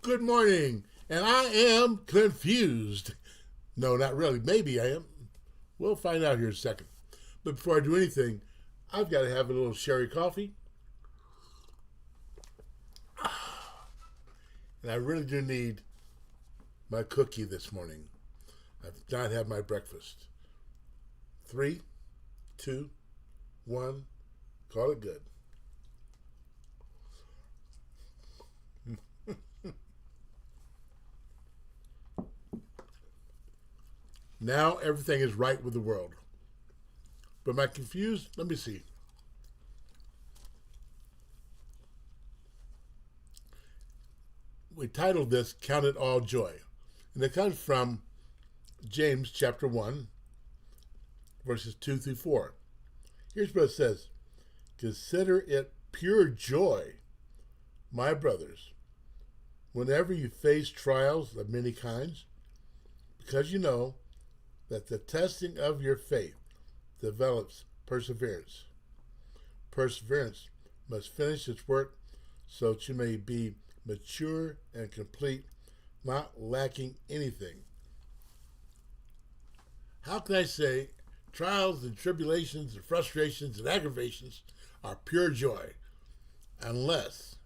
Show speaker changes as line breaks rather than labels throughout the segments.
Good morning, and I am confused. No, not really. Maybe I am. We'll find out here in a second. But before I do anything, I've got to have a little sherry coffee. And I really do need my cookie this morning. I've not had my breakfast. 3, 2, 1, call it good. Now everything is right with the world. But am I confused? Let me see. We titled this Count It All Joy. And it comes from James chapter 1, verses 2 through 4. Here's what it says. Consider it pure joy, my brothers, whenever you face trials of many kinds, because you know that the testing of your faith develops perseverance. Perseverance must finish its work so that you may be mature and complete, not lacking anything. How can I say trials and tribulations and frustrations and aggravations are pure joy unless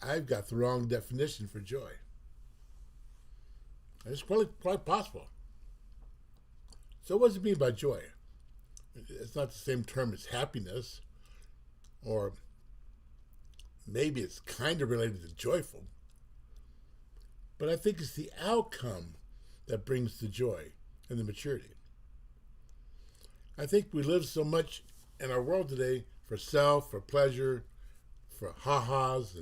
I've got the wrong definition for joy? It's quite possible. So what does it mean by joy? It's not the same term as happiness, or maybe it's kind of related to joyful. But I think it's the outcome that brings the joy and the maturity. I think we live so much in our world today for self, for pleasure, for ha-has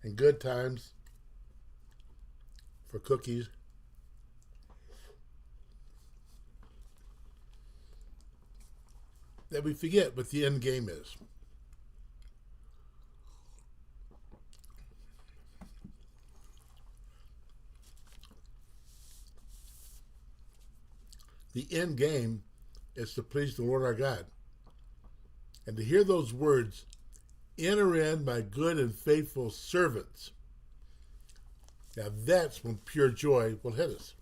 and good times, for cookies. That we forget what the end game is. The end game is to please the Lord our God. And to hear those words, enter in, my good and faithful servants. Now that's when pure joy will hit us.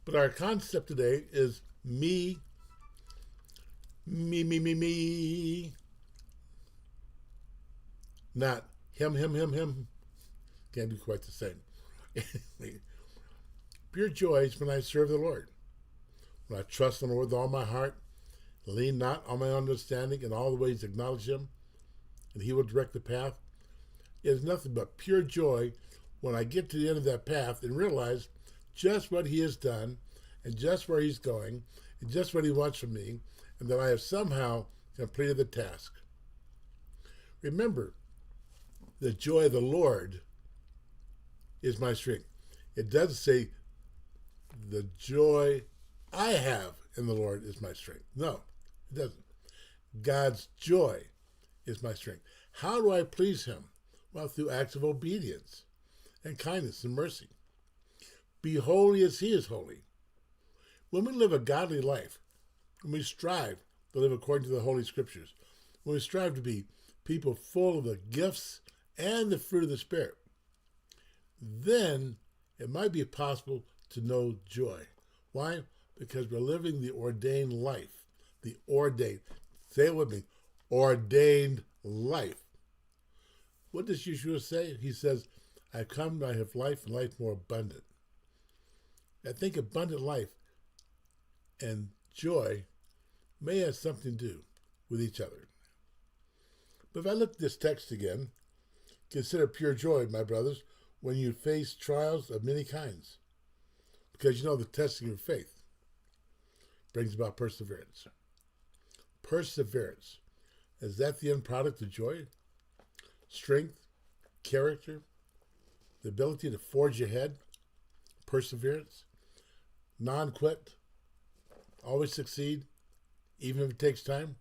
But our concept today is me. Not him. Can't be quite the same. Pure joy is when I serve the Lord. When I trust in the Lord with all my heart, lean not on my understanding, in all the ways acknowledge Him, and He will direct the path. It is nothing but pure joy when I get to the end of that path and realize just what He has done, and just where He's going, and just what He wants from me, and that I have somehow completed the task. Remember, the joy of the Lord is my strength. It doesn't say the joy I have in the Lord is my strength. No, it doesn't. God's joy is my strength. How do I please Him? Well, through acts of obedience and kindness and mercy. Be holy as He is holy. When we live a godly life, when we strive to live according to the Holy Scriptures, when we strive to be people full of the gifts and the fruit of the Spirit, then it might be possible to know joy. Why? Because we're living the ordained life. The ordained. Say it with me. Ordained life. What does Yeshua say? He says, I've come to have life and life more abundant. I think abundant life and joy may have something to do with each other. But if I look at this text again, consider pure joy, my brothers, when you face trials of many kinds. Because you know the testing of faith brings about perseverance. Perseverance. Is that the end product of joy? Strength, character, the ability to forge ahead, perseverance, non-quit, always succeed, even if it takes time.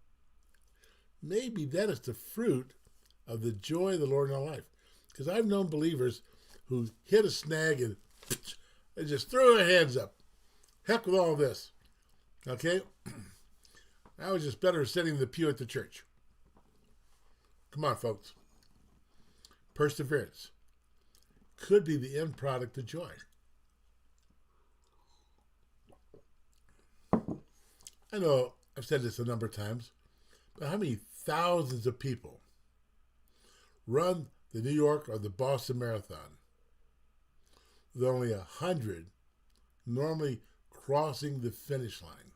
Maybe that is the fruit of the joy of the Lord in our life. Because I've known believers who hit a snag and they just throw their hands up. Heck with all this. Okay? I was just better sitting in the pew at the church. Come on, folks. Perseverance. could be the end product of joy. I know I've said this a number of times, but how many thousands of people run the New York or the Boston Marathon with only 100 normally crossing the finish line?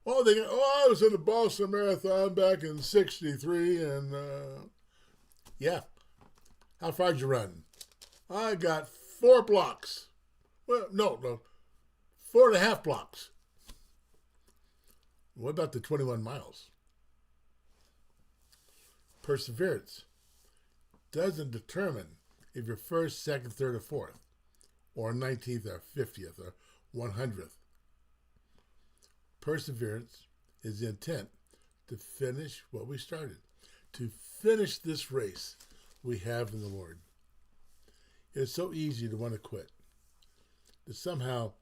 I was in the Boston Marathon back in '63, and yeah. How far did you run? I got 4 blocks. Well, no, 4.5 blocks. What about the 21 miles? Perseverance doesn't determine if you're first, second, third, or fourth, or 19th, or 50th, or 100th. Perseverance is the intent to finish what we started, to finish this race we have in the Lord. It's so easy to want to quit, to somehow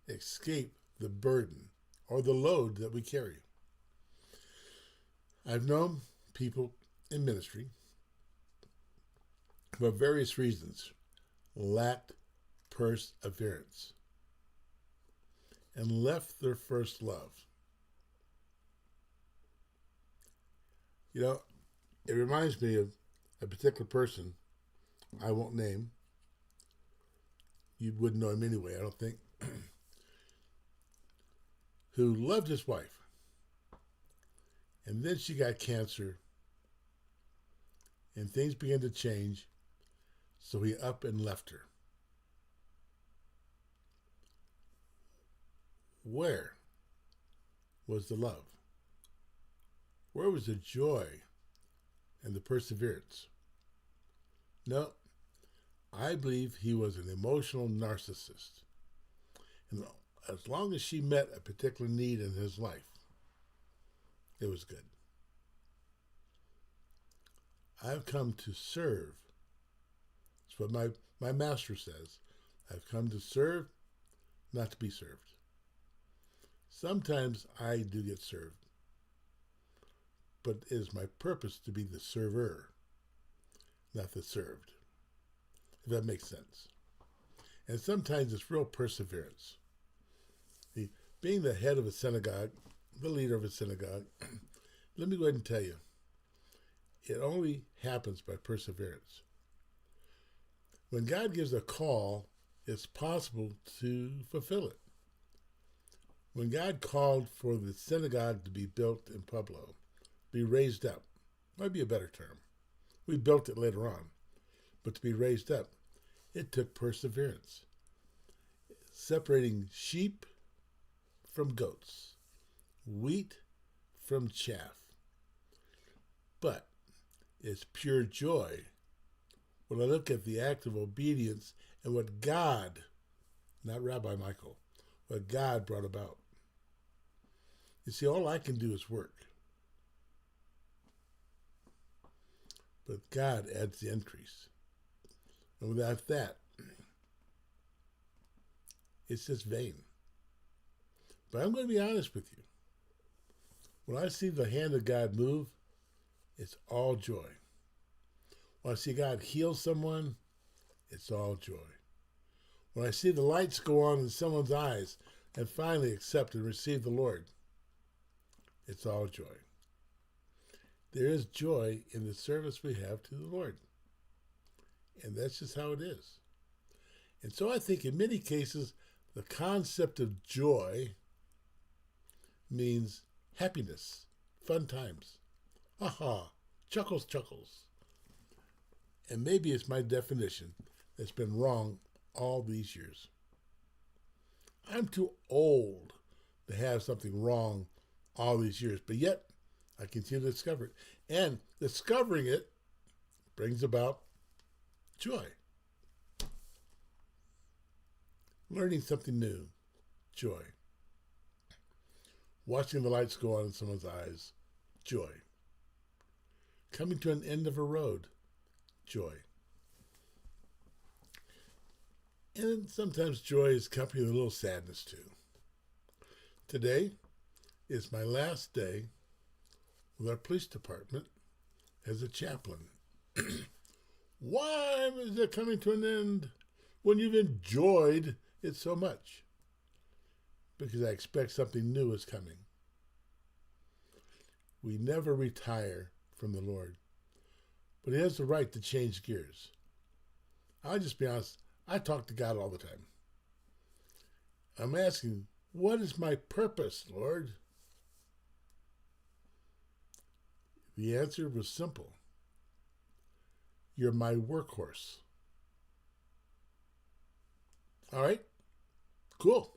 escape the burden or the load that we carry. I've known people in ministry who, for various reasons, lacked perseverance and left their first love. You know, it reminds me of a particular person I won't name. You wouldn't know him anyway, I don't think, who loved his wife. And then she got cancer, and things began to change, so he up and left her. Where was the love? Where was the joy and the perseverance? No, I believe he was an emotional narcissist. And as long as she met a particular need in his life, it was good. I've come to serve. That's what my master says. I've come to serve, not to be served. Sometimes I do get served, but it is my purpose to be the server, not the served, if that makes sense. And sometimes it's real perseverance. Being the head of a synagogue, the leader of a synagogue, let me go ahead and tell you, it only happens by perseverance. When God gives a call, it's possible to fulfill it. When God called for the synagogue to be built in Pueblo, be raised up, might be a better term. We built it later on, but to be raised up, it took perseverance. Separating sheep from goats, wheat from chaff. But it's pure joy when I look at the act of obedience and what God, not Rabbi Michael, what God brought about. You see, all I can do is work. But God adds the increase. And without that, it's just vain. But I'm going to be honest with you. When I see the hand of God move, it's all joy. When I see God heal someone, it's all joy. When I see the lights go on in someone's eyes and finally accept and receive the Lord, it's all joy. There is joy in the service we have to the Lord. And that's just how it is. And so I think in many cases, the concept of joy means happiness, fun times. Aha, chuckles. And maybe it's my definition that's been wrong all these years. I'm too old to have something wrong all these years, but yet I continue to discover it. And discovering it brings about joy. Learning something new, joy. Watching the lights go on in someone's eyes, joy. Coming to an end of a road, joy. And sometimes joy is accompanied with a little sadness too. Today is my last day with our police department as a chaplain. Why is it coming to an end when you've enjoyed it so much? Because I expect something new is coming. We never retire from the Lord, but He has the right to change gears. I'll just be honest, I talk to God all the time. I'm asking, what is my purpose, Lord? The answer was simple. You're my workhorse. All right? Cool.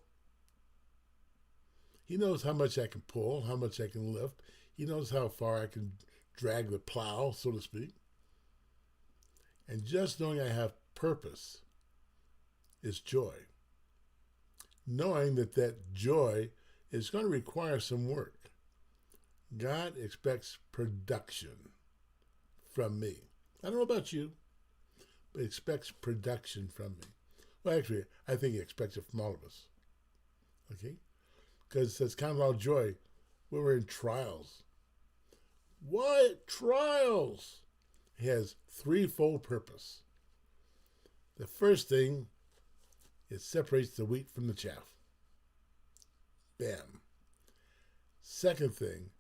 He knows how much I can pull, how much I can lift. He knows how far I can drag the plow, so to speak. And just knowing I have purpose is joy. Knowing that joy is going to require some work. God expects production from me. I don't know about you, but He expects production from me. Well, actually, I think He expects it from all of us. Okay? Because it says, count it all joy when we're in trials. What? Trials? It has threefold purpose. The first thing, it separates the wheat from the chaff. Bam. Second thing,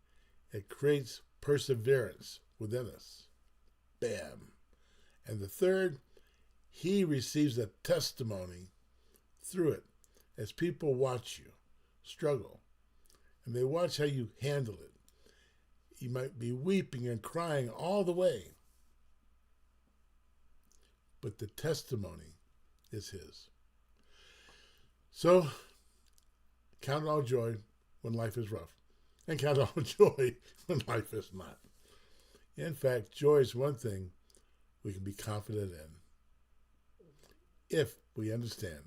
it creates perseverance within us. Bam. And the third, He receives a testimony through it as people watch you struggle. And they watch how you handle it. You might be weeping and crying all the way. But the testimony is His. So, count it all joy when life is rough. And count it all joy when life is not. In fact, joy is one thing we can be confident in if we understand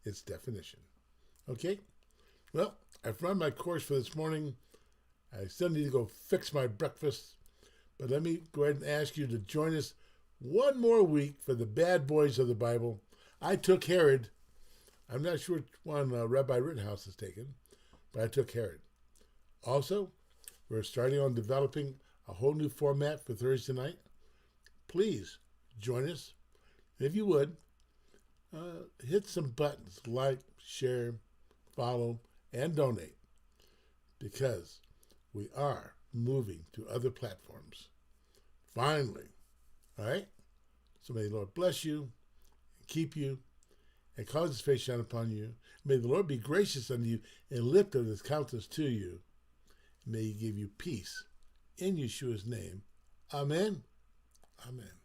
its definition. Okay? Well, I've run my course for this morning. I still need to go fix my breakfast. But let me go ahead and ask you to join us one more week for the bad boys of the Bible. I took Herod. I'm not sure which one Rabbi Rittenhouse has taken, but I took Herod. Also, we're starting on developing a whole new format for Thursday night. Please join us. If you would, hit some buttons, like, share, follow, and donate, because we are moving to other platforms. Finally. All right? So may the Lord bless you, and keep you, and cause His face shine upon you. May the Lord be gracious unto you and lift up His countenance to you. May He give you peace in Yeshua's name. Amen. Amen.